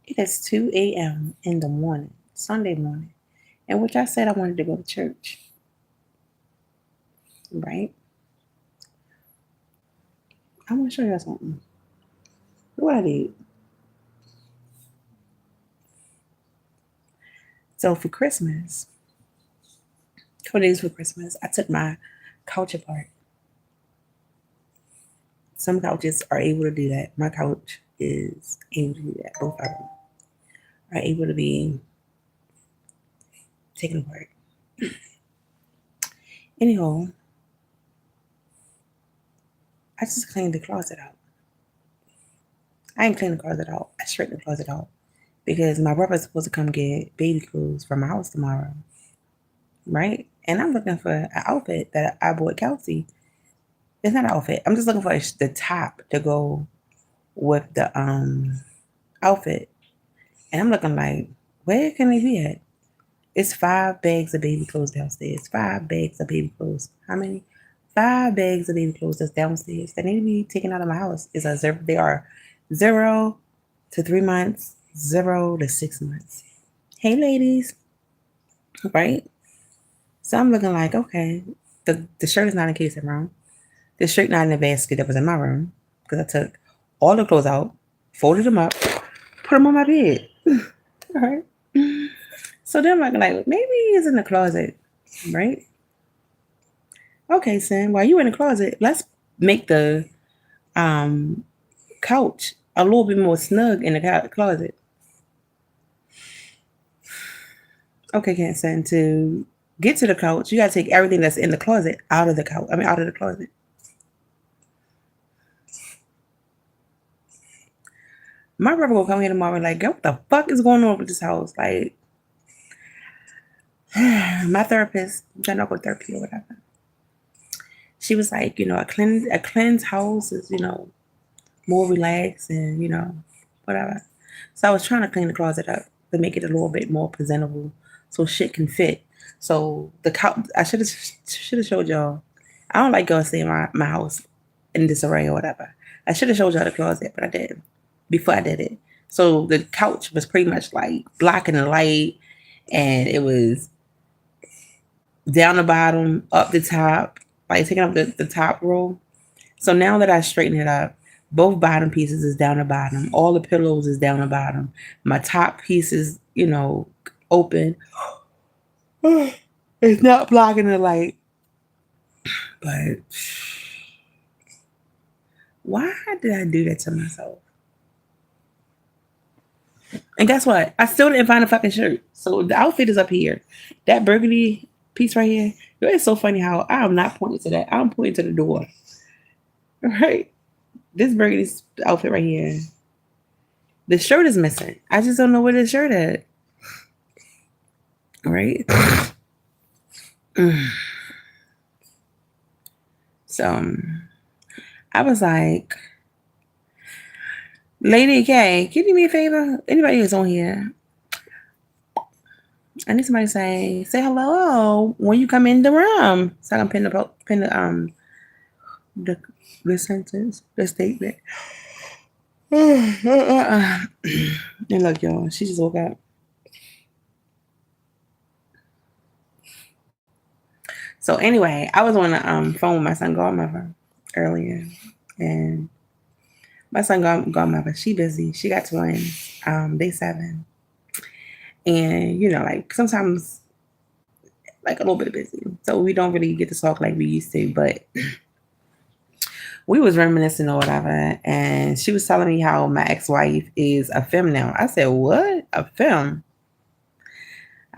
It is 2 a.m. in the morning, Sunday morning, in which I said I wanted to go to church, right? I want to show you something. Look what I did. So for Christmas, 2 days for Christmas, I took my couch apart. Some couches are able to do that. My couch is able to do that. Both of them are able to be taken apart. Anyhow, I just cleaned the closet out. I ain't cleaned the closet out. I straightened the closet out because my brother's supposed to come get baby clothes from my house tomorrow, right? And I'm looking for an outfit that I bought Kelsey. It's not an outfit. I'm just looking for the top to go with the outfit. And I'm looking like, where can they be at? It's 5 bags of baby clothes downstairs. 5 bags of baby clothes. How many? 5 bags of baby clothes that's downstairs that need to be taken out of my house. Is a zero. They are 0 to 3 months, 0 to 6 months. Hey, ladies, right? So I'm looking like, okay, the shirt is not in case I'm wrong. The shirt not in the basket that was in my room because I took all the clothes out, folded them up, put them on my bed. All right. So then I'm like, maybe he's in the closet, right? Okay, Sam, while you in the closet, let's make the um couch a little bit more snug in the closet. Okay, Sam, to get to the couch, you gotta take everything that's in the closet out of the couch. I mean, out of the closet. My brother will come here tomorrow like, what the fuck is going on with this house? Like, my therapist, general therapy or whatever, she was like, a cleansed house is, more relaxed and, whatever. So I was trying to clean the closet up to make it a little bit more presentable so shit can fit. So the couch, I should have showed y'all. I don't like going to stay in my house in disarray or whatever. I should have showed y'all the closet, but I didn't before I did it. So the couch was pretty much like blocking the light, and it was down the bottom, up the top, like taking up the top row. So now that I straighten it up, both bottom pieces is down the bottom. All the pillows is down the bottom. My top piece is, open. It's not blocking the light. But why did I do that to myself? And guess what? I still didn't find a fucking shirt. So the outfit is up here. That burgundy piece right here. It's so funny how I am not pointing to that. I'm pointing to the door. Right? This burgundy outfit right here. The shirt is missing. I just don't know where the shirt at. Right? So I was like, Lady K, can you do me a favor? Anybody who's on here, I need somebody to say hello when you come in the room, so I can pin the sentence, the statement. And look, y'all, she just woke up. So anyway, I was on the phone with my son godmother earlier, and my son godmother, she busy. She got twins. They 7, and like sometimes like a little bit busy, so we don't really get to talk like we used to. But we was reminiscing or whatever, and she was telling me how my ex-wife is a femme now. I said, "What? A femme?"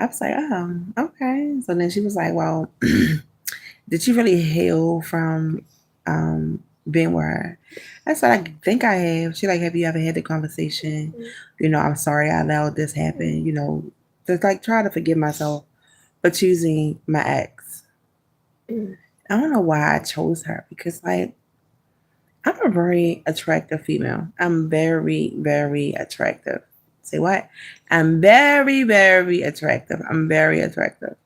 I was like, "Oh, okay." So then she was like, "Well, did you really heal from being with her?" I said, "I think I have." She like, "Have you ever had the conversation? I'm sorry I allowed this happen. Just like try to forgive myself for choosing my ex." I don't know why I chose her because like I'm a very attractive female. I'm very, very attractive. Say what? I'm very, very attractive. I'm very attractive.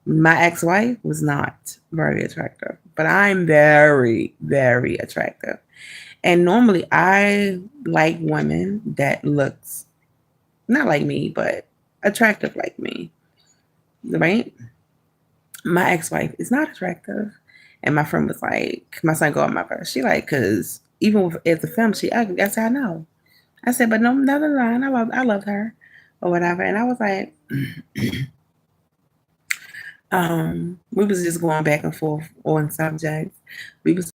My ex-wife was not very attractive, but I'm very, very attractive. And normally I like women that looks not like me, but attractive like me, right? My ex-wife is not attractive. And my friend was like, my son godmother, she like, cause even with as a film, she ugly. I said, I know. I said, but no, never mind. I love her or whatever. And I was like, we was just going back and forth on subjects. We was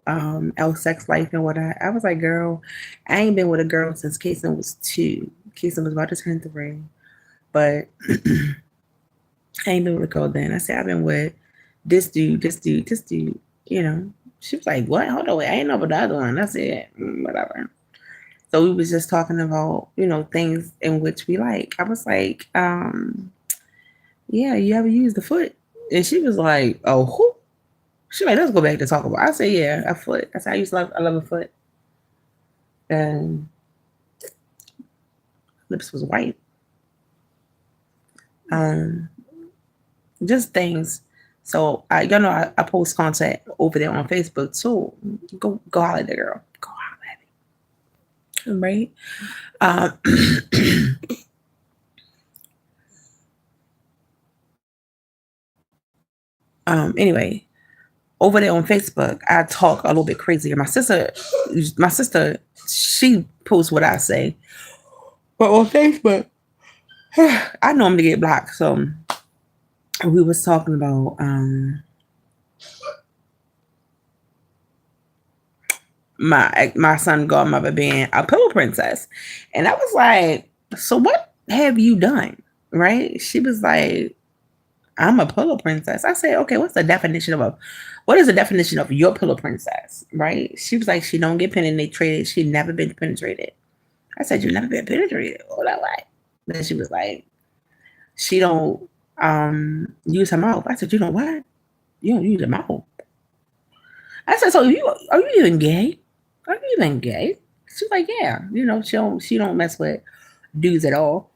our sex life and what I was like, girl, I ain't been with a girl since Kason was 2. Kason was about to turn 3. But I ain't been with a girl then. I said, I've been with this dude, this dude, this dude, you know. She was like, what? Hold on, wait, I ain't know about the other one. I said, whatever. So we was just talking about, things in which we like. I was like, yeah, you ever use the foot? And she was like, oh, who? She like, let's go back to talk about. I said, yeah, a foot. I said, I love a foot. And lips was white. Um, just things. So I post content over there on Facebook too. Go holler at the girl. Go holler at it. Right? Um, anyway, over there on Facebook, I talk a little bit crazier. My sister, she posts what I say. But on Facebook, I know I'm to get blocked. So we was talking about my son godmother being a pillow princess. And I was like, so what have you done? Right? She was like, I'm a pillow princess. I said, okay, what is the definition of your pillow princess? Right? She was like, she don't get penetrated. She never been penetrated. I said, you've never been penetrated. All that like. Then she was like, she don't use her mouth. I said, you know what? You don't use your mouth. I said, so are you even gay? Are you even gay? She's like, yeah. She don't mess with dudes at all.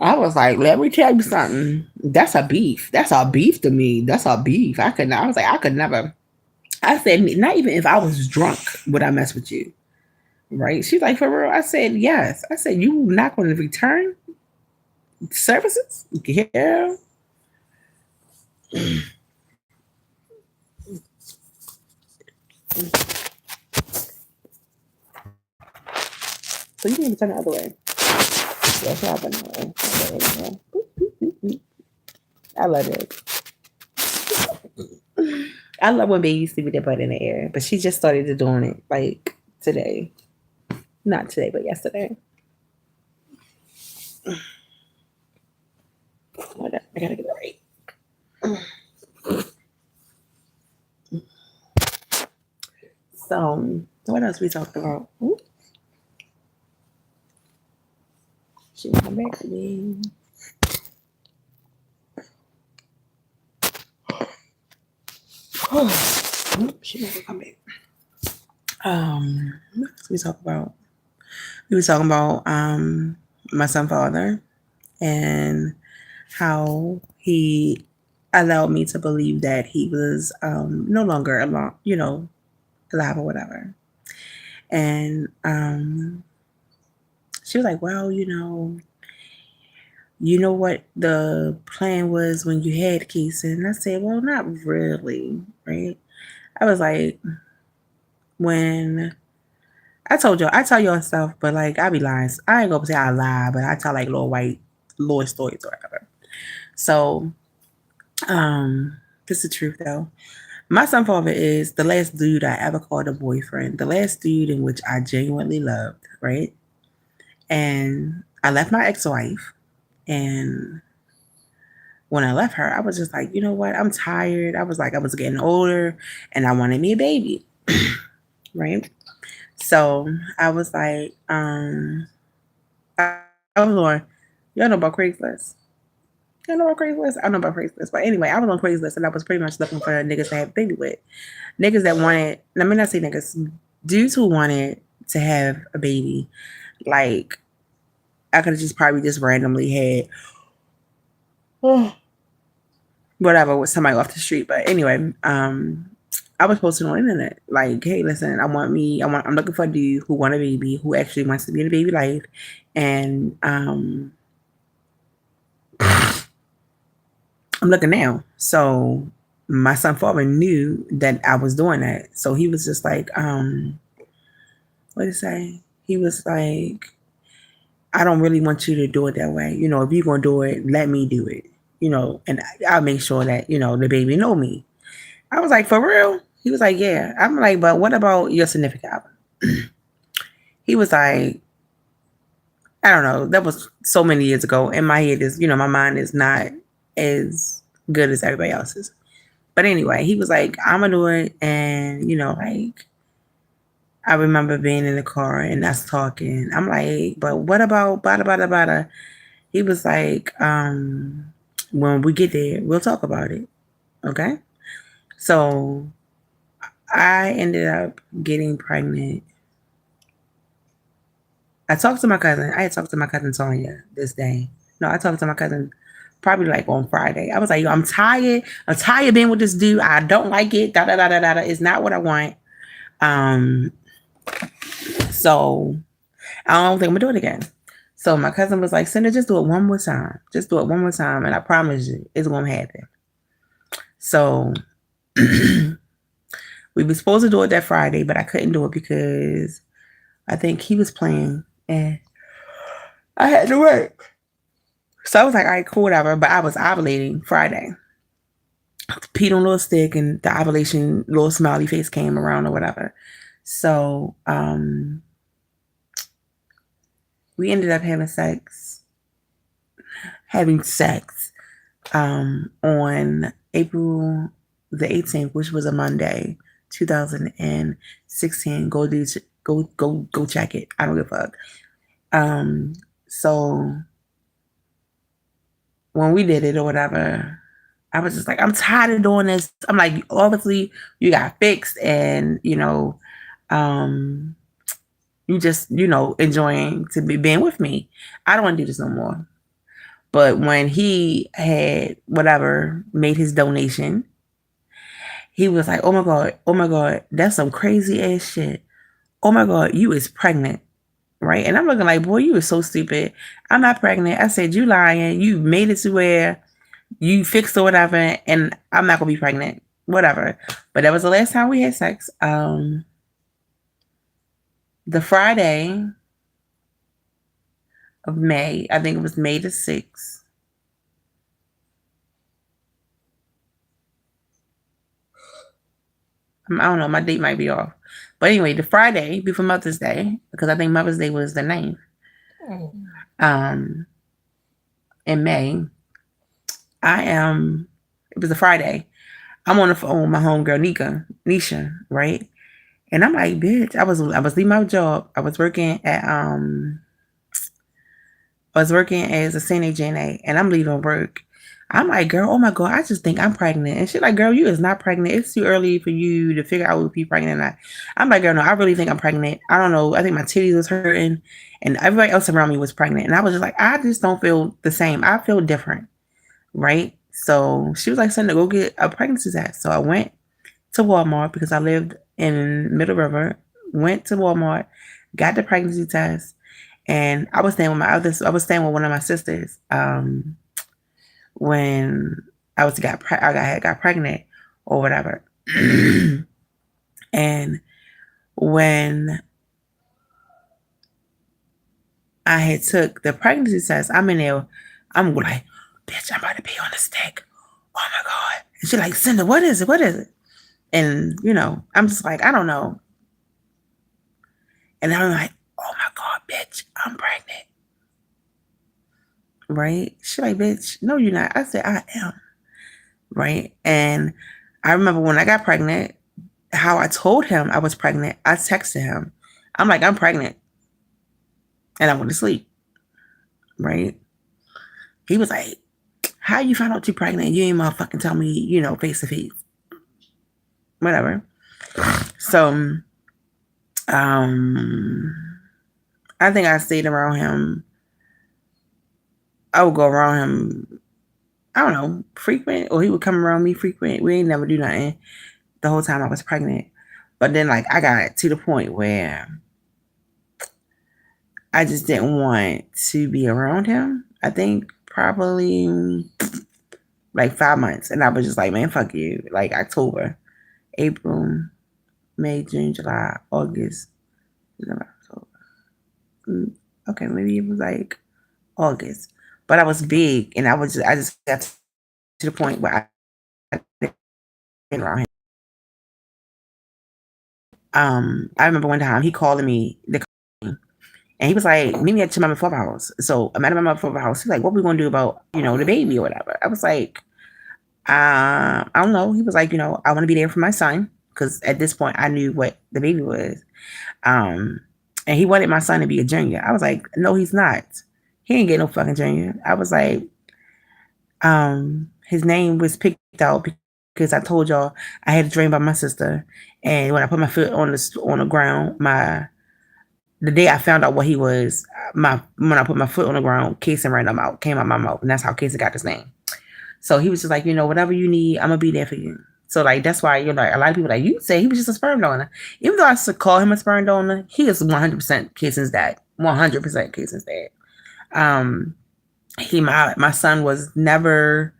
I was like, let me tell you something. That's a beef. That's a beef to me. That's a beef. I was like, I could never. I said, not even if I was drunk would I mess with you. Right? She's like, for real? I said, yes. I said, you not going to return services? Yeah. So you need to turn the other way. That's what happened. I love it. I love when babies sleep with their butt in the air, but she just started doing it like today. Not today, but yesterday. Hold on, I gotta get it right. So, what else we talked about? Ooh, she come back to me. She never come back. What else we talk about? We were talking about my son father and how he allowed me to believe that he was no longer along, alive or whatever. And she was like, well, what the plan was when you had Keeson. And I said, well, not really, right? I was like, when I told y'all, I tell y'all stuff, but like I be lying. I ain't gonna say I lie, but I tell like little white lore stories or whatever. So, this is the truth though. My son father is the last dude I ever called a boyfriend, the last dude in which I genuinely loved, right? And I left my ex-wife, and when I left her, I was just like, you know what? I'm tired. I was like, I was getting older, and I wanted me a baby, right? So I was like, I was on, y'all know about Craigslist. You know about Craigslist? I know about Craigslist. But anyway, I was on Craigslist and I was pretty much looking for niggas to have a baby with. Niggas that wanted, let me not say niggas, dudes who wanted to have a baby. Like, I could have just probably just randomly had whatever with somebody off the street. But anyway, I was posting on the internet like, hey, listen, I'm looking for a dude who want a baby, who actually wants to be in a baby life, and I'm looking now. So my son father knew that I was doing that, so he was just like, what did he say? He was like, I don't really want you to do it that way. If you're gonna do it, let me do it. And I'll make sure that the baby know me. I was like, for real? He was like, yeah. I'm like, but what about your significant other? He was like, I don't know. That was so many years ago. And my head is, my mind is not as good as everybody else's. But anyway, he was like, I'm gonna do it. And, like, I remember being in the car and us talking. I'm like, but what about bada bada bada? He was like, when we get there, we'll talk about it. Okay. So I ended up getting pregnant. I talked to my cousin. I had talked to my cousin Sonia this day. No, I talked to my cousin probably like on Friday. I was like, yo, I'm tired. I'm tired of being with this dude. I don't like it. Da da da da da. It's not what I want. So I don't think I'm gonna do it again. So my cousin was like, Cinder, just do it one more time. Just do it one more time, and I promise you, it's gonna happen. So we were supposed to do it that Friday, but I couldn't do it because I think he was playing and I had to work. So I was like, all right, cool, whatever. But I was ovulating Friday. Peed on a little stick and the ovulation little smiley face came around or whatever. So we ended up having sex on April the 18th, which was a Monday, 2016. Go check it. I don't give a fuck. So when we did it or whatever, I was just like, I'm tired of doing this. I'm like, obviously you got fixed and, you just, enjoying to be being with me. I don't want to do this no more. But when he had made his donation, he was like, oh my God, that's some crazy ass shit. Oh my God, you is pregnant. Right? And I'm looking like, boy, you are so stupid. I'm not pregnant. I said, you lying. You made it to where you fixed or whatever, and I'm not gonna be pregnant. Whatever. But that was the last time we had sex. The Friday of May, I think it was May the 6th. I don't know, my date might be off. But anyway, the Friday before Mother's Day, because I think Mother's Day was the 9th. In May, it was a Friday. I'm on the phone with my homegirl Nisha, right? And I'm like, bitch, I was leaving my job. I was working as a CNA, and I'm leaving work. I'm like, girl, oh my God, I just think I'm pregnant. And she's like, girl, you is not pregnant. It's too early for you to figure out if you're pregnant or not. I'm like, girl, no, I really think I'm pregnant. I don't know. I think my titties was hurting and everybody else around me was pregnant. And I was just like, I just don't feel the same. I feel different. Right? So she was like, Cindy, go get a pregnancy test. So I went to Walmart because I lived in Middle River, went to Walmart, got the pregnancy test. And I was staying with one of my sisters. When I got pregnant or whatever. And when I had took the pregnancy test, I'm in there, I'm like, bitch, I'm about to pee on the stick. Oh my God. And she's like, Cinda, what is it? What is it? And, I'm just like, I don't know. And I'm like, oh my God, bitch, I'm pregnant. Right? She's like, bitch, no, you're not. I said, I am. Right? And I remember when I got pregnant, how I told him I was pregnant, I texted him. I'm like, I'm pregnant. And I went to sleep. Right? He was like, how you find out you're pregnant? You ain't motherfucking tell me, face to face. Whatever. So, I think I stayed around him. I would go around him, I don't know, frequent, or he would come around me frequent. We ain't never do nothing. the whole time I was pregnant. But then like I got to the point where I just didn't want to be around him. I think probably like 5 months. And I was just like, man, fuck you. Like October, April, May, June, July, August, September, October. Okay, maybe it was like August. But I was big and I just got to the point where I didn't around him. I remember one time he calling me and he was like, meet me at your mama Flopper house. So I'm at my mama Flopper house. He's like, what we gonna do about, the baby or whatever? I was like, I don't know. He was like, I want to be there for my son. Cause at this point I knew what the baby was. And he wanted my son to be a junior. I was like, no, he's not. He ain't get no fucking junior. I was like, his name was picked out because I told y'all I had a dream about my sister. And when I put my foot on the ground, the day I found out what he was, when I put my foot on the ground, Casey came out my mouth, and that's how Casey got his name. So he was just like, whatever you need, I'm gonna be there for you. So like that's why a lot of people like you say he was just a sperm donor. Even though I call him a sperm donor, he is 100% Casey's dad. 100% Casey's dad. My son was never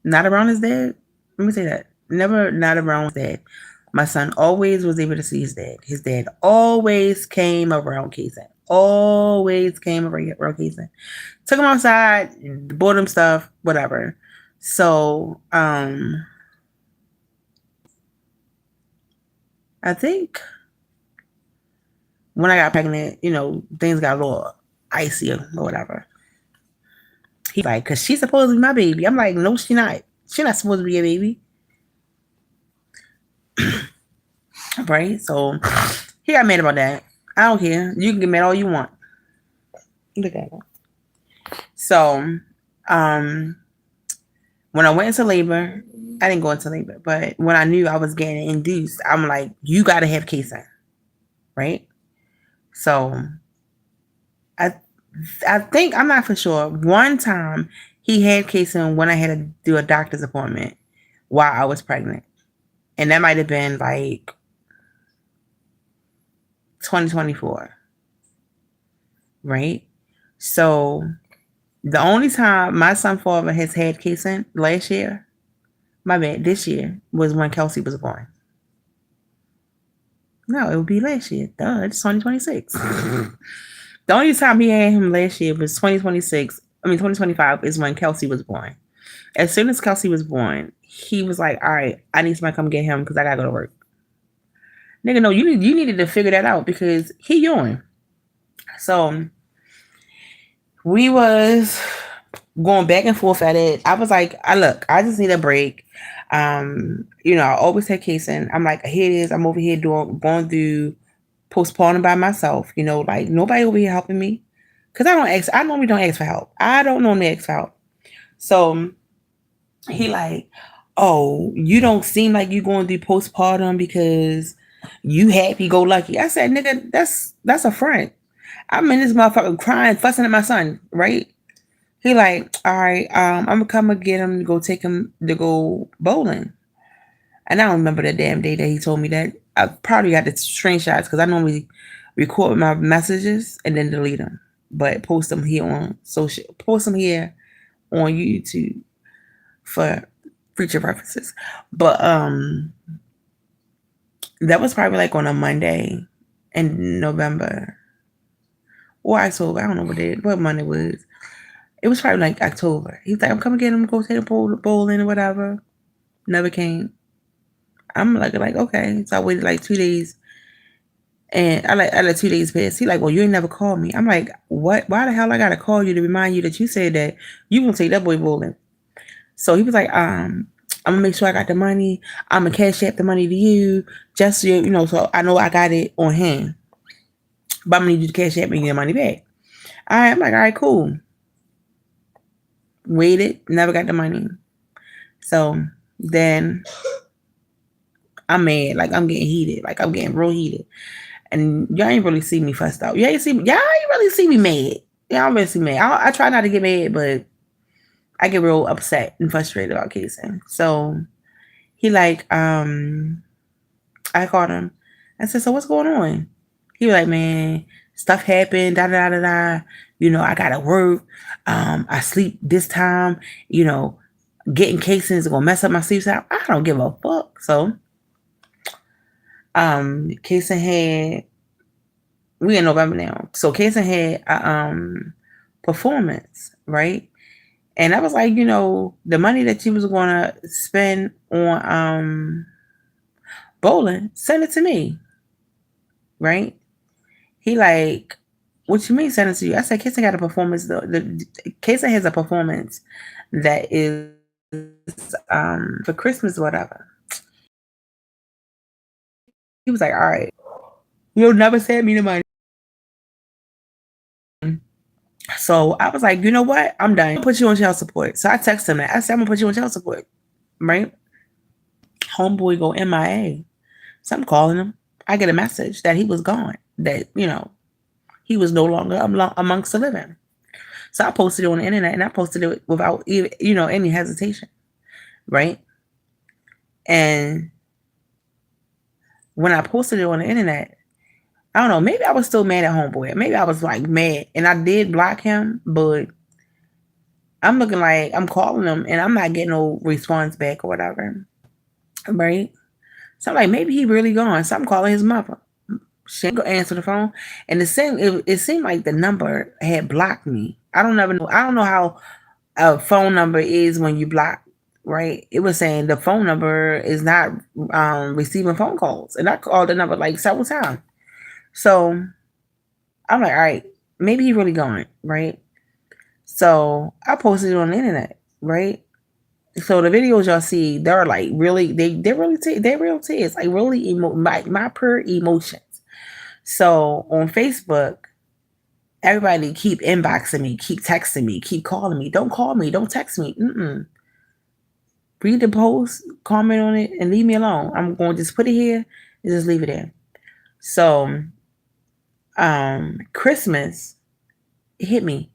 not around his dad. Let me say that. Never not around his dad. My son always was able to see his dad. His dad always came around Casey. Always came around Casey. Took him outside, bought him stuff, whatever. So, I think when I got pregnant, things got a little icier or whatever. He's like, because she's supposed to be my baby. I'm like, no, she's not. She's not supposed to be a baby. Right? So he got mad about that. I don't care. You can get mad all you want. Look at it. So, when I went into labor, I didn't go into labor, but when I knew I was getting induced, I'm like, you got to have Casey. Right? So, I think, I'm not for sure. One time he had Casey when I had to do a doctor's appointment while I was pregnant. And that might have been like 2024. Right? So the only time my son father has had Casey this year, was when Kelsey was born. No, it would be last year. Duh, it's 2026. The only time he had him last year was 2026. 2025 is when Kelsey was born. As soon as Kelsey was born, he was like, all right, I need somebody to come get him because I got to go to work. Nigga, no, you needed to figure that out because he young. So we was going back and forth at it. I was like, I just need a break. I always had Casey. I'm like, here it is. I'm over here going through postpartum by myself. Like nobody over here helping me. Cause I normally don't ask for help. I don't normally ask for help. So he like, oh, you don't seem like you going through postpartum because you happy go lucky. I said, nigga, that's a front. I'm in this motherfucker crying, fussing at my son, right? He like, all right, I'm gonna come and get him to go take him to go bowling. And I don't remember the damn day that he told me that. I probably got the screenshots because I normally record my messages and then delete them, but post them here on YouTube for future purposes. But that was probably like on a Monday in November or October. I don't know what Monday was. It was probably like October. He's like, I'm coming to get him, go take a bowling or whatever. Never came. I'm like, okay. So I waited like 2 days. And I let 2 days pass. He like, well, you ain't never called me. I'm like, what? Why the hell I gotta call you to remind you that you said that you gonna take that boy bowling? So he was like, I'm gonna make sure I got the money. I'm gonna cash out the money to you, just so so I know I got it on hand. But I'm gonna need you to cash out me and get money back. All right, I'm like, all right, cool. Waited, never got the money. So then I'm mad, like I'm getting heated, like I'm getting real heated. And y'all ain't really see me fussed out. Y'all ain't really see me mad. Y'all don't really see me mad. I try not to get mad, but I get real upset and frustrated about Kason. So he like, I called him. I said, so what's going on? He was like, man, stuff happened, da da da da. You know, I gotta work. I sleep this time. You know, getting Kason is gonna mess up my sleep time. I don't give a fuck. So, Kason had, we in November now. So Kason had a performance, right? And I was like, you know, the money that you was gonna spend on bowling, send it to me, right? He like, what you mean send it to you? I said, Kason got a performance though. Kason has a performance that is for Christmas or whatever. He was like, all right, you'll never send me the money. So I was like, you know what? I'm done. I'll put you on child support. So I texted him that. I said, I'm gonna put you on child support, right? Homeboy go MIA. So I'm calling him. I get a message that he was gone. That, you know, he was no longer amongst the living. So I posted it on the internet, and I posted it without even, you know, any hesitation, right? And when I posted it on the internet, I don't know, maybe I was still mad at homeboy. Maybe I was like mad, and I did block him, but I'm looking like I'm calling him, and I'm not getting no response back or whatever, right? So I'm like, maybe he really gone. So I'm calling his mother. She ain't gonna answer the phone, and it seemed like the number had blocked me. I don't know. I don't know how a phone number is when you block, right? It was saying the phone number is not receiving phone calls, and I called the number like several times. So I'm like, all right, maybe he really gone, right? So I posted it on the internet, right? So the videos y'all see, they're like really, they're really they're real tears, like really my pure emotions. So on Facebook, everybody keep inboxing me, keep texting me, keep calling me. Don't call me, don't text me. Read the post, comment on it, and leave me alone. I'm going to just put it here and just leave it there. So, Christmas hit me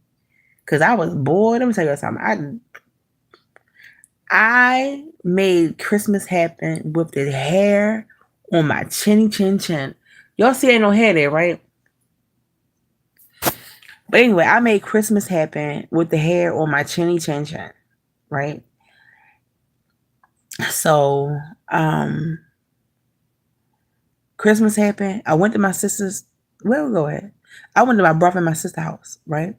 because I was bored. Let me tell you something. I made Christmas happen with the hair on my chinny chin chin. Y'all see ain't no hair there, right? But anyway, I made Christmas happen with the hair on my chinny chin chin, right? So, Christmas happened. I went to my sister's. Where we go at? I went to my brother and my sister's house, right?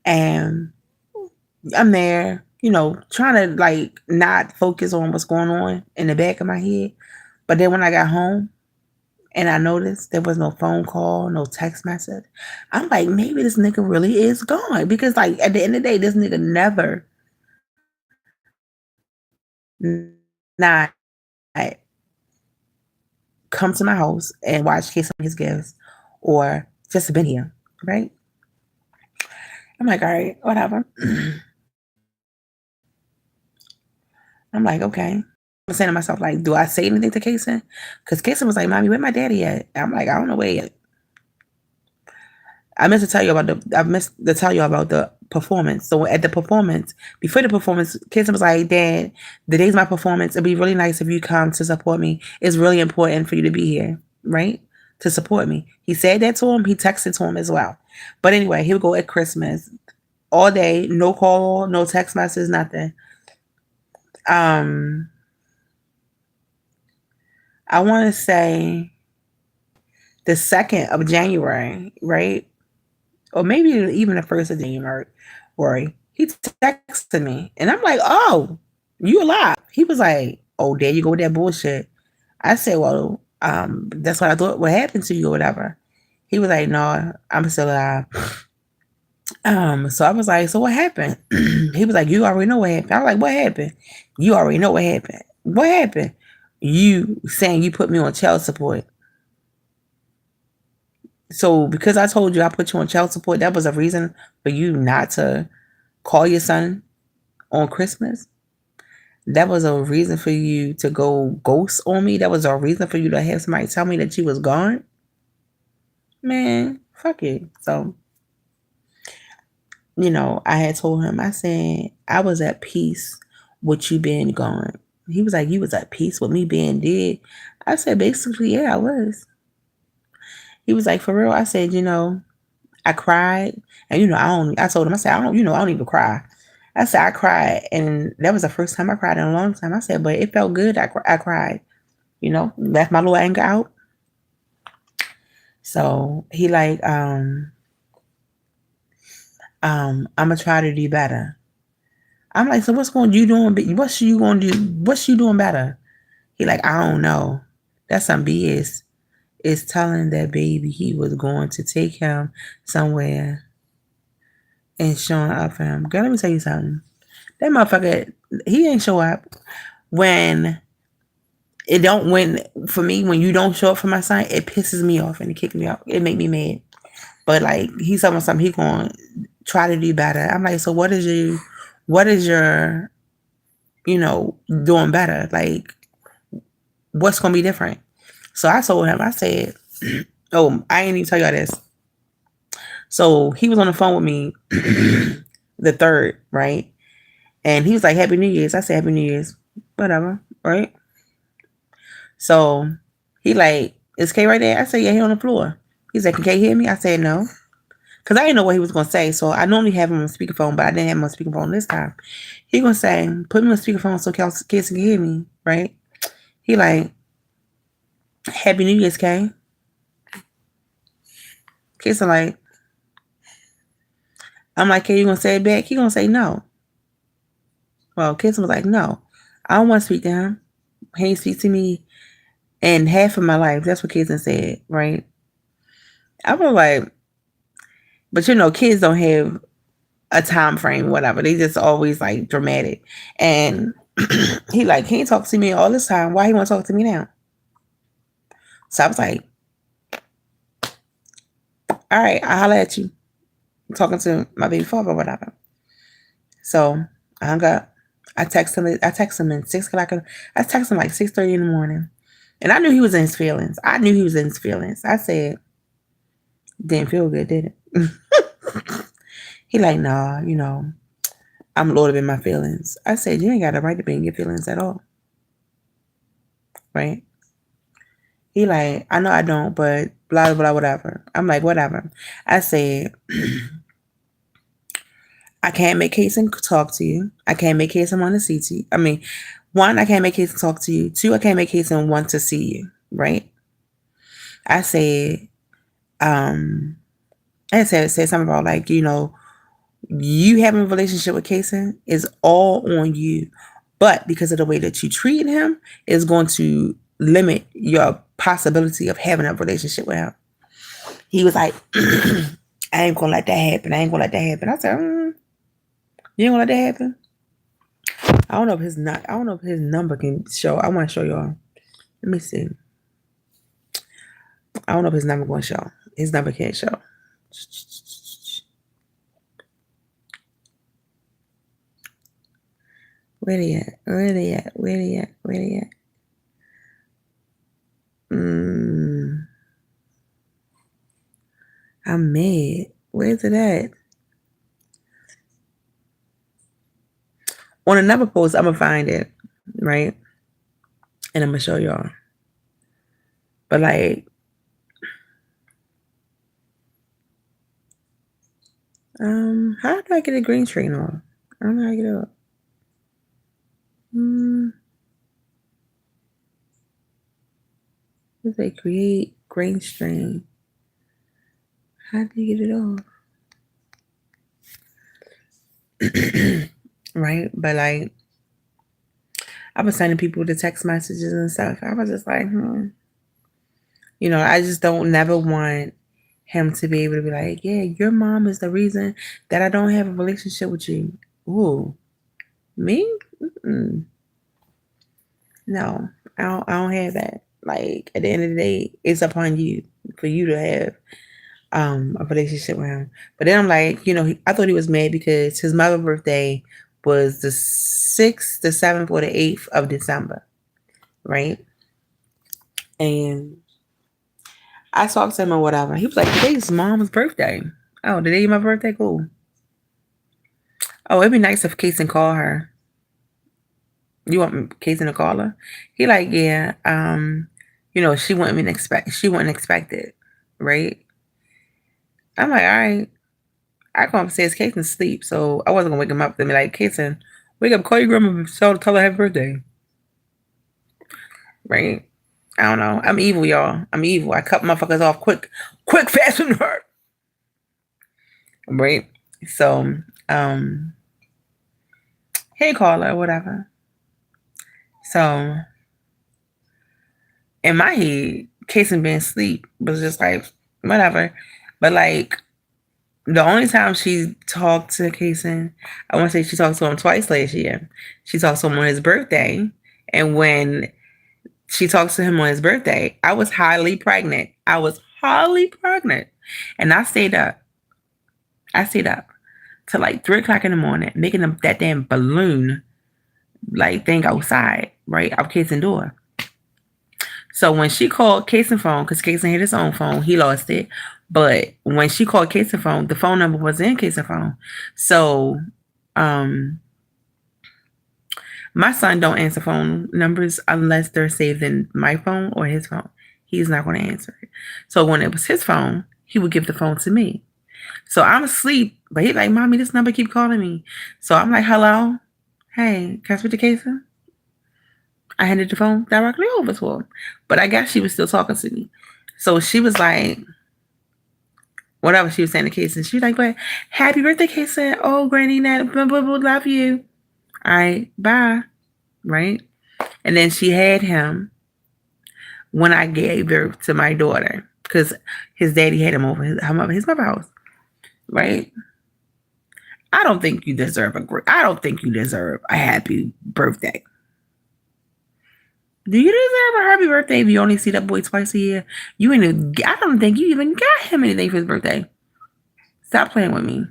And I'm there, you know, trying to like not focus on what's going on in the back of my head. But then when I got home and I noticed there was no phone call, no text message, I'm like, maybe this nigga really is gone. Because like at the end of the day, this nigga never not come to my house and watch Kiss on his gifts or just been here, right? I'm like, all right, whatever. I'm like, okay. I'm saying to myself, like, do I say anything to Kason? Because Kason was like, Mommy, where my daddy at? I'm like, I don't know where yet. I missed to tell you about the performance. So at the performance, before the performance, Kason was like, Dad, the day's my performance. It'd be really nice if you come to support me. It's really important for you to be here, right? To support me. He said that to him. He texted to him as well. But anyway, he would go at Christmas all day, no call, no text message, nothing. I want to say the 2nd of January, right? Or maybe even the 1st of January. He texted me, and I'm like, "Oh, you alive?" He was like, "Oh, there you go with that bullshit." I said, "Well, that's what I thought would happen to you or whatever." He was like, "No, I'm still alive." So I was like, "So what happened?" He was like, "You already know what happened." I was like, "What happened?" "You already know what happened." "What happened?" "You saying you put me on child support." So because I told you I put you on child support, that was a reason for you not to call your son on Christmas? That was a reason for you to go ghost on me? That was a reason for you to have somebody tell me that you was gone? Man, fuck it. So I had told him, I said, I was at peace with you being gone. He was like, you was at peace with me being dead. I said, basically, yeah, I was. He was like, for real? I said, I cried. And, I told him, I said, I don't even cry. I said, I cried. And that was the first time I cried in a long time. I said, but it felt good. I cried, left my little anger out. So he like, I'm gonna try to do better. I'm like, so you doing? What's you gonna do? What's you doing better? He like, I don't know. That's some BS. Is telling that baby he was going to take him somewhere and showing up for him. Girl, let me tell you something. That motherfucker, he ain't show up when for me, when you don't show up for my son, it pisses me off and it kicks me off. It make me mad. But like, he's talking about something, he going to try to do better. I'm like, so what is your, doing better? Like, what's going to be different? So I told him, I said, oh, I ain't even tell y'all this. So he was on the phone with me the 3rd, right? And he was like, Happy New Year's. I said, Happy New Year's. Whatever, right? So he like, is K right there? I said, yeah, he on the floor. He's like, can K hear me? I said, no. Because I didn't know what he was going to say. So I normally have him on speakerphone, but I didn't have him on speakerphone this time. He going to say, put me on speakerphone so kids can hear me, right? He like, Happy New Year's, K. Kids are like, I'm like, K, you going to say it back? He going to say no. Well, kids was like, no, I don't want to speak to him. He ain't speak to me in half of my life. That's what kids said, right? I was like, but kids don't have a time frame, whatever. They just always like dramatic. And he like, he ain't talk to me all this time. Why he want to talk to me now? So I was like, all right, I'll holler at you. I'm talking to my baby father or whatever. So I hung up. I texted him at 6 o'clock. I texted him like 6:30 in the morning. And I knew he was in his feelings. I said, didn't feel good, did it? He like, nah, I'm loaded in my feelings. I said, you ain't got a right to be in your feelings at all. Right? He like, I know I don't, but blah, blah, whatever. I'm like, whatever. I said, I can't make case and talk to you. I can't make case and want to see to you. I mean, 1, I can't make case and talk to you. 2, I can't make case and want to see you. Right? I said, I said something about like, you having a relationship with Kason is all on you. But because of the way that you treat him is going to limit your possibility of having a relationship with him. He was like, I ain't gonna let that happen. I said, you ain't gonna let that happen? I don't know if his number can show. I want to show y'all. Let me see. I don't know if his number going to show. His number can't show. Where they at? I'm mad. Where's it at? On another post, I'm going to find it, right? And I'm going to show y'all. But like, how do I get a green screen on? I don't know how to get it up. Let's say create green screen. How do you get it off? Right? But like, I was sending people the text messages and stuff. I was just like, I just don't never want him to be able to be like, yeah, your mom is the reason that I don't have a relationship with you. Ooh, me? Mm-mm. No, I don't have that. Like, at the end of the day, it's upon you for you to have a relationship with him. But then I'm like, I thought he was mad because his mother's birthday was the 6th, the 7th, or the 8th of December, right? And I talked to him or whatever. He was like, today's mom's birthday. Oh, the day of my birthday? Cool. Oh, it'd be nice if Kason call her. You want Kason to call her? He like, yeah. She wouldn't expect it, right? I'm like, all right. I come upstairs, Kason sleep, so I wasn't gonna wake him up. Then be like, Kason, wake up, call your grandma, tell her happy birthday, right? I don't know. I'm evil, y'all. I'm evil. I cut motherfuckers off quick, fast, and hard, right? So, hey, caller, whatever. So, in my head, Kason being asleep was just like, whatever. But like, the only time she talked to Kason, I want to say she talked to him twice last year. She talked to him on his birthday. And when she talks to him on his birthday, I was highly pregnant. And I stayed up. Till like 3 o'clock in the morning, making that damn balloon like thing outside, right? Out Kason's door. So when she called Kason phone, because Kason had his own phone, he lost it. But when she called Kason phone, the phone number was in Kason phone. So my son don't answer phone numbers unless they're saved in my phone or his phone. He's not going to answer it. So when it was his phone, he would give the phone to me. So I'm asleep, but he's like, Mommy, this number keep calling me. So I'm like, hello? Hey, can I speak to Kason? I handed the phone directly over to her. But I guess she was still talking to me. So she was like, whatever she was saying to Kason, she was like, but happy birthday, Kason. Oh, Granny, blah, blah, blah, love you. All right, bye. Right? And then she had him when I gave birth to my daughter because his daddy had him over his mother's house. Right? I don't think you deserve a happy birthday. Do you deserve a happy birthday if you only see that boy twice a year? I don't think you even got him anything for his birthday. Stop playing with me.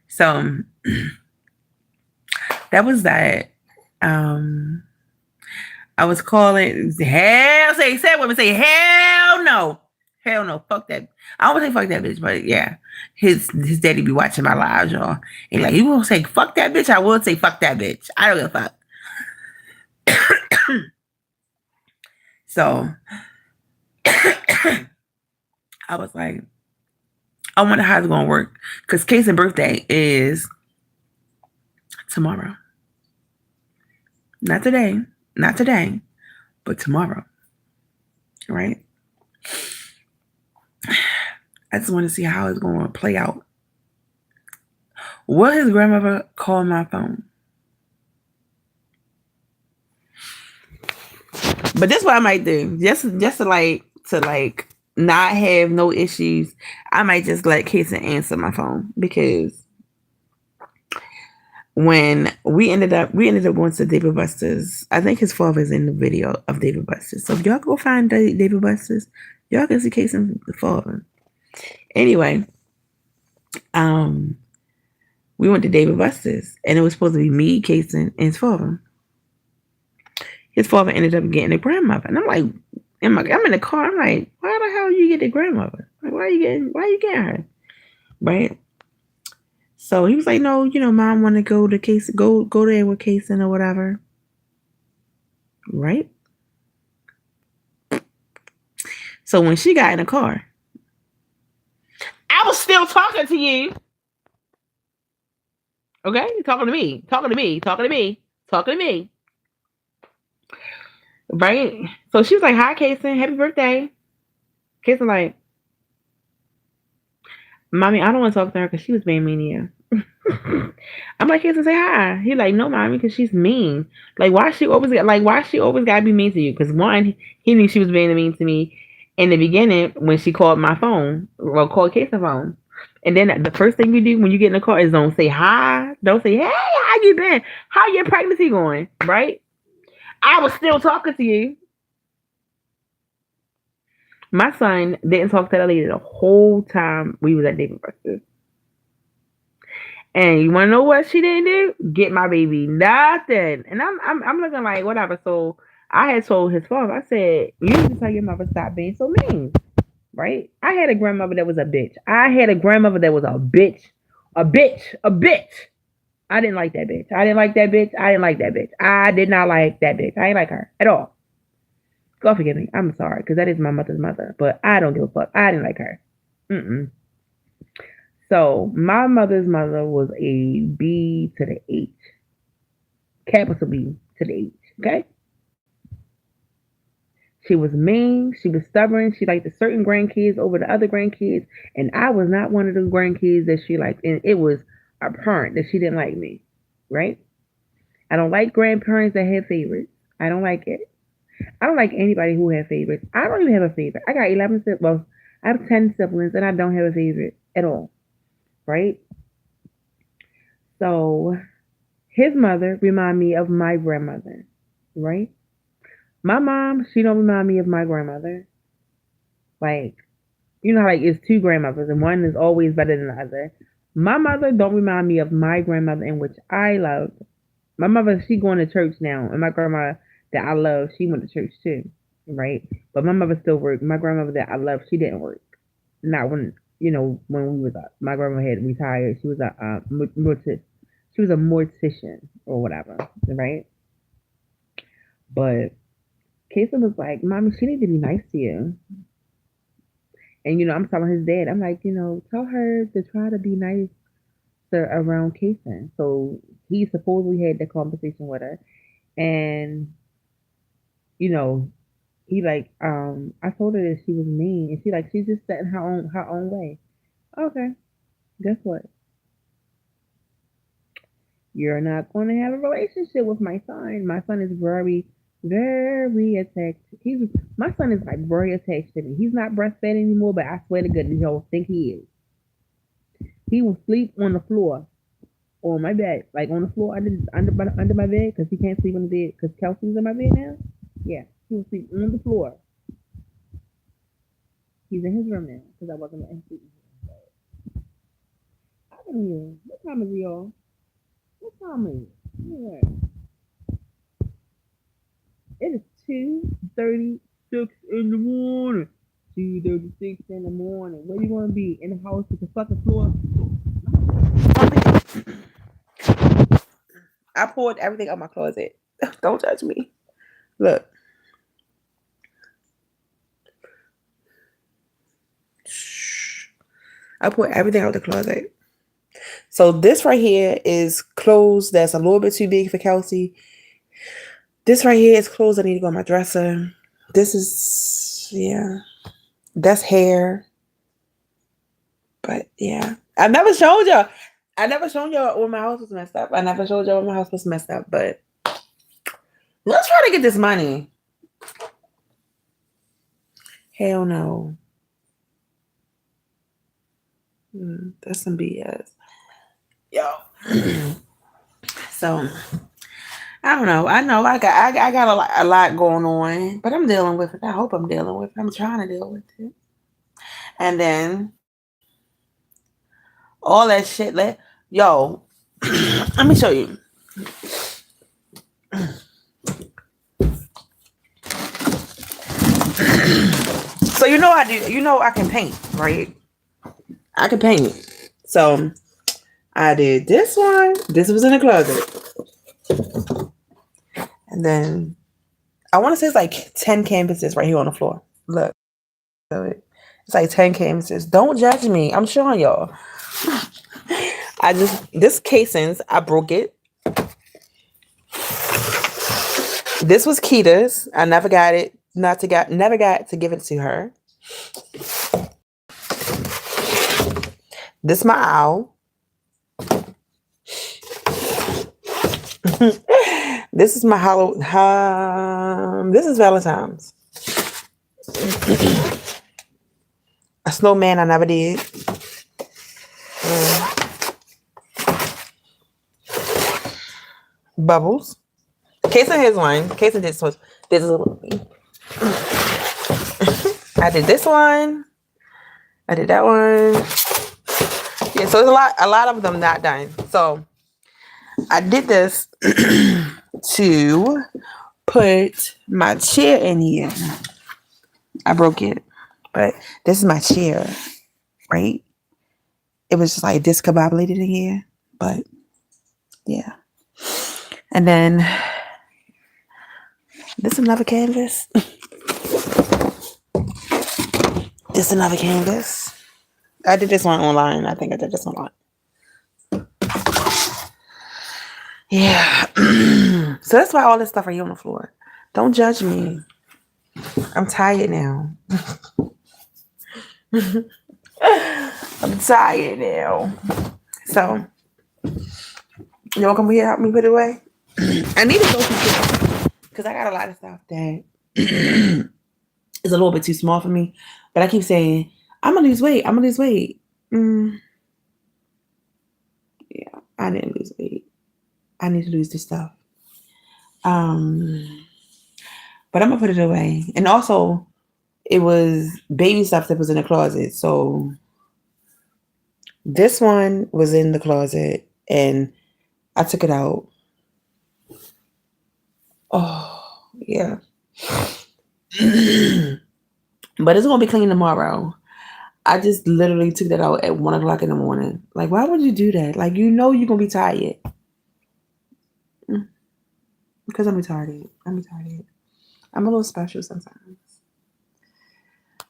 So that was that. I was calling say women say hell no. Hell no. Fuck that. I won't say fuck that bitch, but yeah. His daddy be watching my lives, y'all. And like, you won't say fuck that bitch, I will say fuck that bitch. I don't give a fuck. So I was like, I wonder how it's gonna work. Because Casey's birthday is tomorrow. Not today, but tomorrow. Right? I just want to see how it's going to play out. Will his grandmother call my phone? But this is what I might do. Just to not have no issues. I might just let Kason answer my phone because when we ended up going to David Buster's. I think his father's in the video of David Buster's. So if y'all go find David Buster's, y'all can see Kason's father. Anyway, we went to David Buster's and it was supposed to be me, Kason, and his father. His father ended up getting a grandmother. And I'm like, I'm in the car. I'm like, why the hell you get the grandmother? Like, why you getting her? Right? So he was like, no, Mom want to go to Kason, go there with Kason or whatever. Right? So when she got in the car, I was still talking to you. Okay? You're talking to me. Right? So she was like, hi, Kason. Happy birthday. Kason like, Mommy, I don't want to talk to her because she was being mean to you. I'm like, Kason, say hi. He like, no, Mommy, because she's mean. Like, why she always gotta be mean to you? Because one, he knew she was being mean to me in the beginning when she called my phone, or called Kason phone. And then the first thing you do when you get in the car is don't say hi. Don't say, hey, how you been? How your pregnancy going? Right? I was still talking to you. My son didn't talk to that lady the whole time we was at David Buster's. And you want to know what she didn't do? Get my baby nothing. And I'm looking like whatever. So I had told his father, I said, you need to tell your mother stop being so mean. Right? I had a grandmother that was a bitch. A bitch. I didn't like that bitch. I didn't like that bitch. I didn't like that bitch. I did not like that bitch. I ain't like her at all. God forgive me. I'm sorry, because that is my mother's mother. But I don't give a fuck. I didn't like her. Mm-mm. So my mother's mother was a B to the H, capital B to the H. Okay. She was mean. She was stubborn. She liked the certain grandkids over the other grandkids, and I was not one of the grandkids that she liked. And it was apparent that she didn't like me. Right. I don't like grandparents that have favorites. I don't like it. I don't like anybody who has favorites. I don't even have a favorite. I got 11 siblings. Well, I have 10 siblings and I don't have a favorite at all. Right? So his mother remind me of my grandmother. Right? My mom, she don't remind me of my grandmother. Like, you know, like it's two grandmothers and one is always better than the other. My mother don't remind me of my grandmother in which I loved. My mother, she going to church now, and my grandma that I love, she went to church too, right? But my mother still worked. My grandmother that I love, she didn't work. Not when when we was up. My grandma had retired. She was a she was a mortician or whatever, right? But Kesa was like, "Mommy, she need to be nice to you." And I'm telling his dad, I'm like, tell her to try to be nice to around Kesa. So he supposedly had that conversation with her, and you know, he like, I told her that she was mean, and she's just set in her own way. Okay, guess what? You're not going to have a relationship with my son. My son is very, very attached. My son is like very attached to me. He's not breastfed anymore, but I swear to goodness, y'all think he is. He will sleep on the floor on my bed, like on the floor under my bed, because he can't sleep on the bed because Kelsey's in my bed now. Yeah, he will sleep on the floor. He's in his room now because I wasn't letting him sleep. I can hear. What time is it, y'all? What time is it? Yeah. It is 2:36 in the morning. 2:36 in the morning. Where you gonna be? In the house with the fucking floor? I pulled everything out my closet. Don't judge me. Look. I pulled everything out the closet. So this right here is clothes that's a little bit too big for Kelsey. This right here is clothes that need to go on my dresser. This is, yeah. That's hair. But yeah. I never showed y'all. I never showed y'all when my house was messed up. I never showed y'all when my house was messed up. But let's try to get this money. Hell no. That's some BS. Yo. So I don't know. I know I got a lot going on, but I'm dealing with it. I hope I'm dealing with it. I'm trying to deal with it. And then all that shit. Yo, let me show you. So I do. I can paint, right? I can paint. So I did this one. This was in the closet, and then I want to say it's like 10 canvases right here on the floor. Look, it's like 10 canvases. Don't judge me. I'm showing y'all. This casings, I broke it. This was Kita's. I never got it. Never got to give it to her. This my owl. This is my this is Valentine's. A snowman I never did. Bubbles. Kaysen has one. Kaysen did so. This is I did this one. I did that one. Yeah, so there's a lot of them not done. So I did this to put my chair in here. I broke it, but this is my chair, right? It was just like discombobulated in here, but Yeah. And then this another canvas. This another canvas. I did this one online. I think I did this online. Yeah. So that's why all this stuff are here on the floor. Don't judge me. I'm tired now. I'm tired now. So, y'all come here help me put it away? I need to go through because I got a lot of stuff that is a little bit too small for me. But I keep saying, I'm going to lose weight. I'm going to lose weight. Yeah, I didn't lose weight. I need to lose this stuff. But I'm going to put it away. And also, it was baby stuff that was in the closet. So this one was in the closet and I took it out. Oh, yeah. But it's going to be clean tomorrow. I just literally took that out at 1 o'clock in the morning. Like, why would you do that? Like, you know you're going to be tired. Because I'm retarded. I'm a little special sometimes.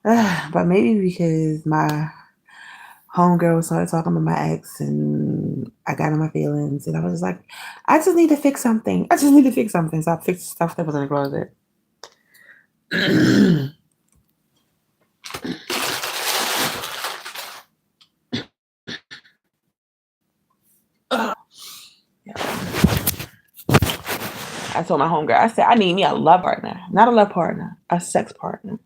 But maybe because my homegirl started talking about my ex and I got in my feelings. And I was just like, I just need to fix something. So I fixed stuff that was in the closet. I told my homegirl, I said, I need me a love partner. Not a love partner, a sex partner.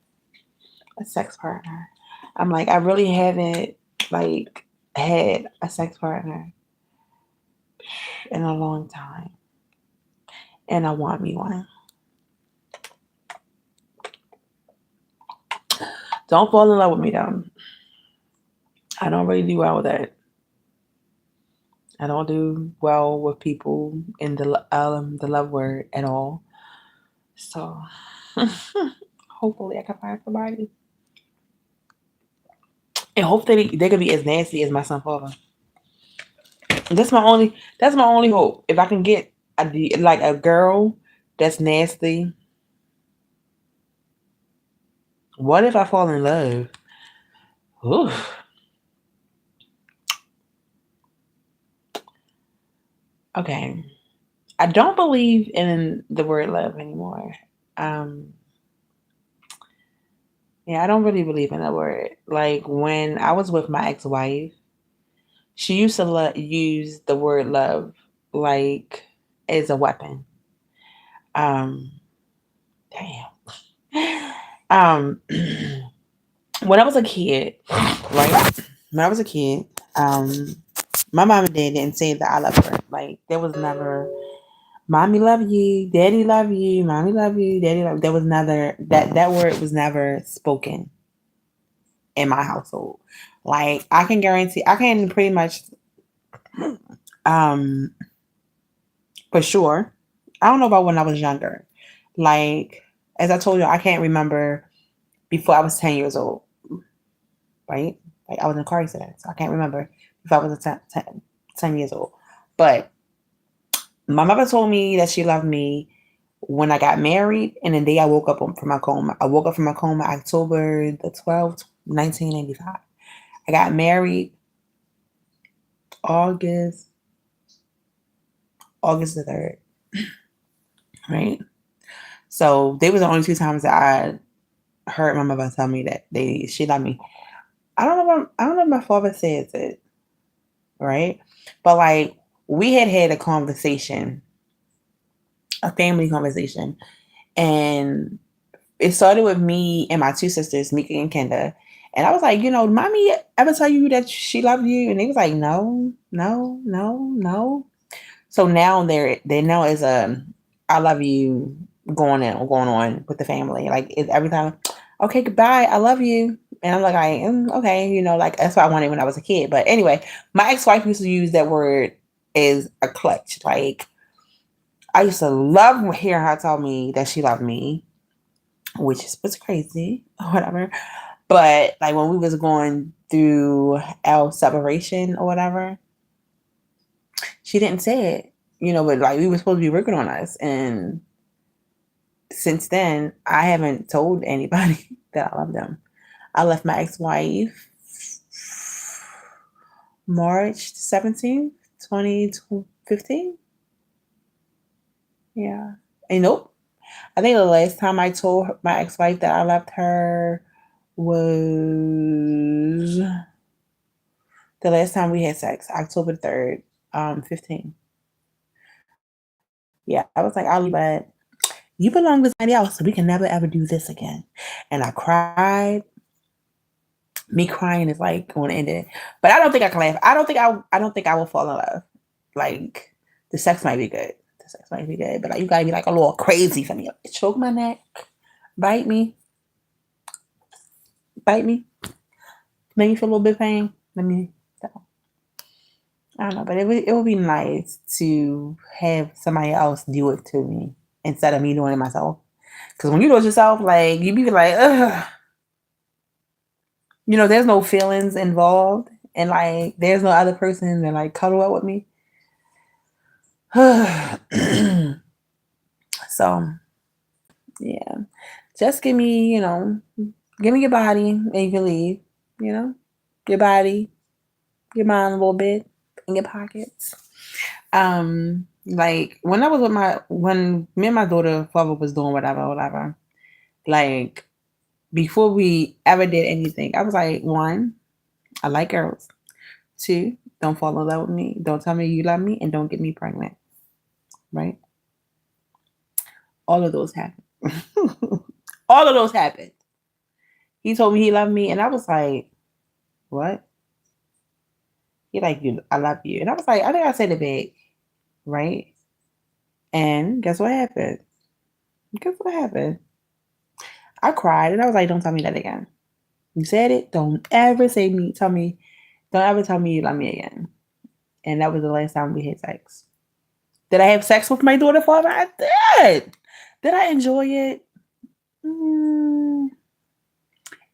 I'm like, I really haven't like had a sex partner in a long time. And I want me one. Don't fall in love with me though. I don't really do well with that. I don't do well with people in the love word at all. So hopefully I can find somebody. And hopefully they could be as nasty as my son father. That's my only hope. If I can get a girl that's nasty. What if I fall in love? Oof. Okay. I don't believe in the word love anymore. Yeah, I don't really believe in that word. Like when I was with my ex-wife, she used to use the word love like as a weapon. Um, damn. When I was a kid, right? When I was a kid, my mom and dad didn't say that I love her. Like there was never mommy love you, daddy love you, mommy love you, daddy love you. There was never that word was never spoken in my household. Like I can guarantee I can pretty much um for sure. I don't know about when I was younger. Like as I told you, I can't remember before I was 10 years old. Right? Like I was in a car accident, so I can't remember if I was 10 years old. But my mother told me that she loved me when I got married, and the day I woke up from my coma. I woke up from my coma October the 12th, 1985. I got married August the 3rd, right? So they was the only two times that I heard my mother tell me that she loved me. I don't know if my father says it, right? But like we had a conversation, a family conversation, and it started with me and my two sisters, Mika and Kenda. And I was like, mommy ever tell you that she loved you? And they was like, no, no, no, no. So now there now is a I love you going on with the family. Like it's every time, okay, goodbye, I love you. And I'm like, okay, like that's what I wanted when I was a kid. But anyway, my ex-wife used to use that word as a clutch. Like I used to love hearing her tell me that she loved me, which was crazy or whatever. But like when we was going through our separation or whatever, she didn't say it. but like we were supposed to be working on us. And since then, I haven't told anybody that I love them. I left my ex-wife March 17th, 2015. Yeah. And nope. I think the last time I told my ex-wife that I left her was the last time we had sex, October 3rd, 15. Yeah, I was like, I'll leave, but you belong to somebody else, so we can never ever do this again. And I cried. Me crying is like going to end it. But I don't think I can laugh. I don't think I will fall in love. Like the sex might be good. The sex might be good. But like you gotta be like a little crazy for me. Like, choke my neck. Bite me. Bite me. Make me feel a little bit of pain. Let me I don't know, but it would be nice to have somebody else do it to me instead of me doing it myself. Because when you do it yourself, like you be like, ugh, there's no feelings involved, and like there's no other person that like cuddle up with me. So yeah, just give me, give me your body and you can leave. Your body, your mind a little bit in your pockets. Like when I was when me and my daughter father was doing whatever, like before we ever did anything, I was like, one, I like girls. Two, don't fall in love with me. Don't tell me you love me, and don't get me pregnant. Right? All of those happened. All of those happened. He told me he loved me, and I was like, what? He like, you, I love you. And I was like, I think I said it big. Right? And guess what happened? Guess what happened? I cried, and I was like, don't tell me that again. You said it. Don't ever don't ever tell me you love me again. And that was the last time we had sex. Did I have sex with my daughter father? I did. Did I enjoy it?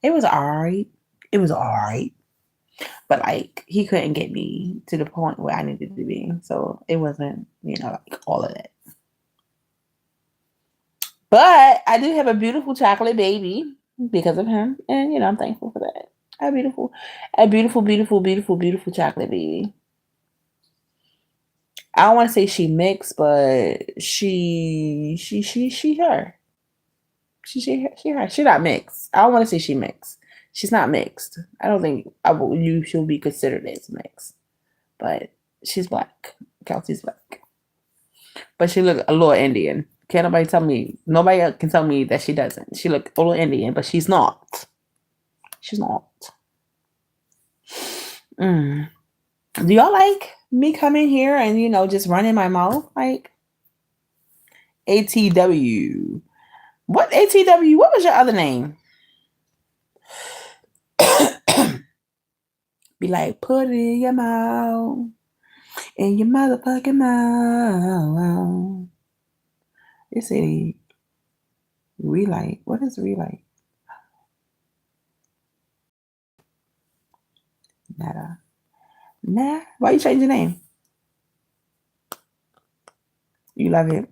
It was alright. It was alright. But like he couldn't get me to the point where I needed to be. So it wasn't, like all of that. But I do have a beautiful chocolate baby because of him. And I'm thankful for that. A beautiful, beautiful chocolate baby. I don't want to say she mixed, but she her. She her. She not mixed. I don't want to say she mixed. She's not mixed. I don't think she'll be considered as mixed. But she's black. Kelsey's black. But she look a little Indian. Can't nobody tell me. Nobody can tell me that she doesn't. She look a little Indian, but she's not. She's not. Do y'all like me coming here and just running my mouth like ATW? What ATW? What was your other name? Be like, put it in your mouth, in your motherfucking mouth. It's a relight. What is relight? Nada. Nah. Why you change your name? You love it.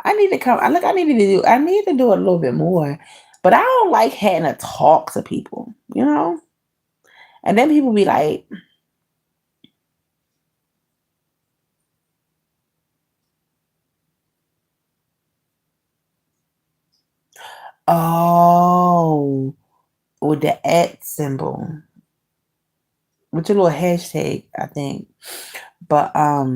I need to come. I need to do it a little bit more. But I don't like having to talk to people, And then people be like, oh, with the @ symbol. With your little hashtag, I think. But what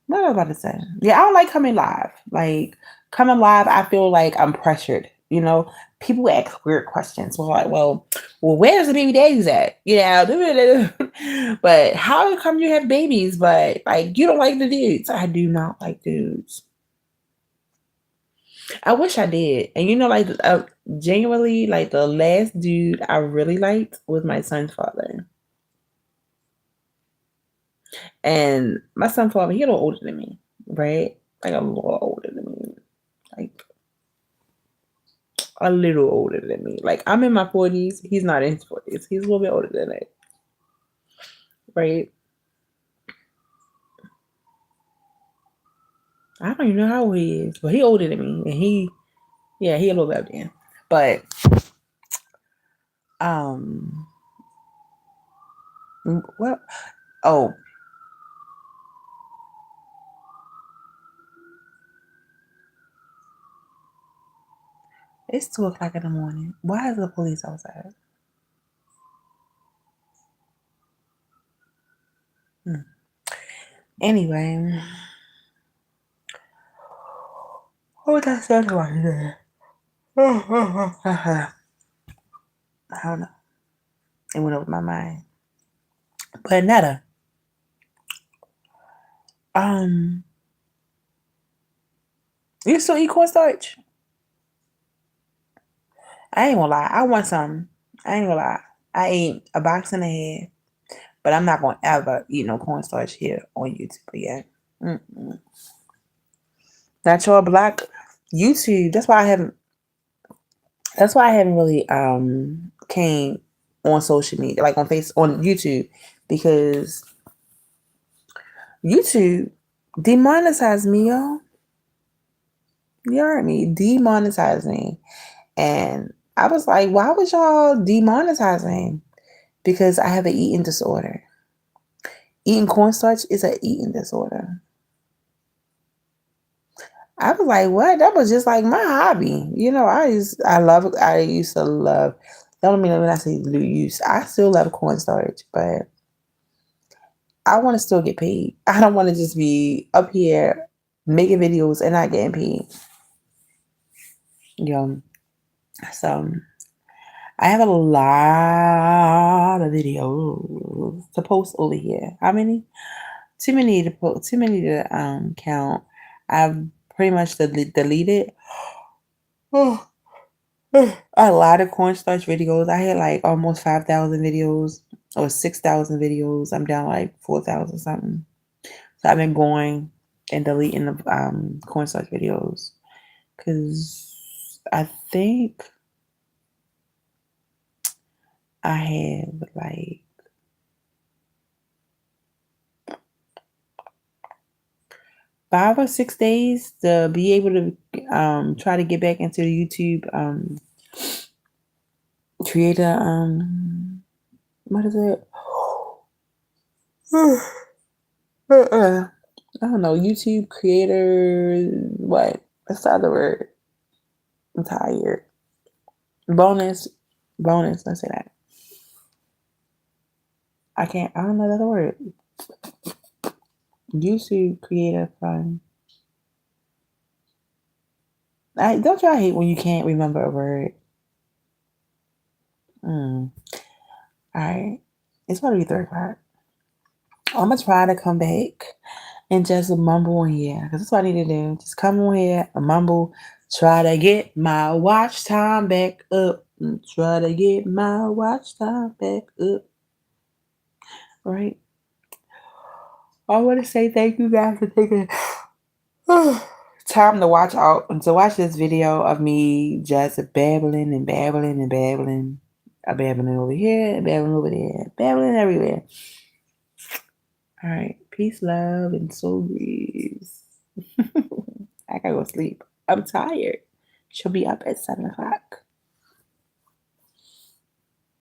was I about to say? Yeah, I don't like coming live. Like coming live, I feel like I'm pressured. People ask weird questions. So like, well, where's the baby daddies at? But how come you have babies, but like you don't like the dudes? I do not like dudes. I wish I did. And like genuinely, like the last dude I really liked was my son's father. And my son's father, he a little older than me, right? Like a little older than me. Like a little older than me. Like I'm in my 40s. He's not in his 40s. He's a little bit older than that. Right? I don't even know how old he is, but he older than me, and he a little bit then. But um, well, oh, it's 2 o'clock in the morning. Why is the police outside? Anyway, what was I saying about it? I don't know. It went over my mind. But Netta, um, you still eat cornstarch? I ain't gonna lie. I want some. I ain't gonna lie. I ate a box and a half, but I'm not gonna ever eat no cornstarch here on YouTube again. Mm-mm. Not your black YouTube. That's why I haven't. That's why I haven't really came on social media, like on YouTube, because YouTube demonetized me, y'all. You heard me, demonetized me, and I was like, why would y'all demonetize me? Because I have an eating disorder. Eating cornstarch is an eating disorder. I was like, what? That was just like my hobby. I used to love. Don't mean when I say use. I still love cornstarch, but I want to still get paid. I don't want to just be up here making videos and not getting paid. So I have a lot of videos to post over here. How many? Too many to put. Too many to count. I've pretty much deleted a lot of cornstarch videos. I had like almost 5,000 videos or 6,000 videos. I'm down like 4,000 something. So I've been going and deleting the cornstarch videos because I think I have like 5 or 6 days to be able to try to get back into the YouTube creator what is it? I don't know, YouTube creator, what? What's the other word? I'm tired. Bonus, let's say that. I don't know the other word. YouTube creator fund. Don't y'all hate when you can't remember a word? Alright. It's about to be 3 o'clock. I'm gonna try to come back and just mumble on here, because that's what I need to do. Just come on here and mumble, try to get my watch time back up. Try to get my watch time back up. Right? I want to say thank you guys for taking time to watch this video of me just babbling and babbling and babbling. I'm babbling over here, babbling over there, babbling everywhere. All right. Peace, love, and soul breeze. I gotta go sleep. I'm tired. She'll be up at 7 o'clock.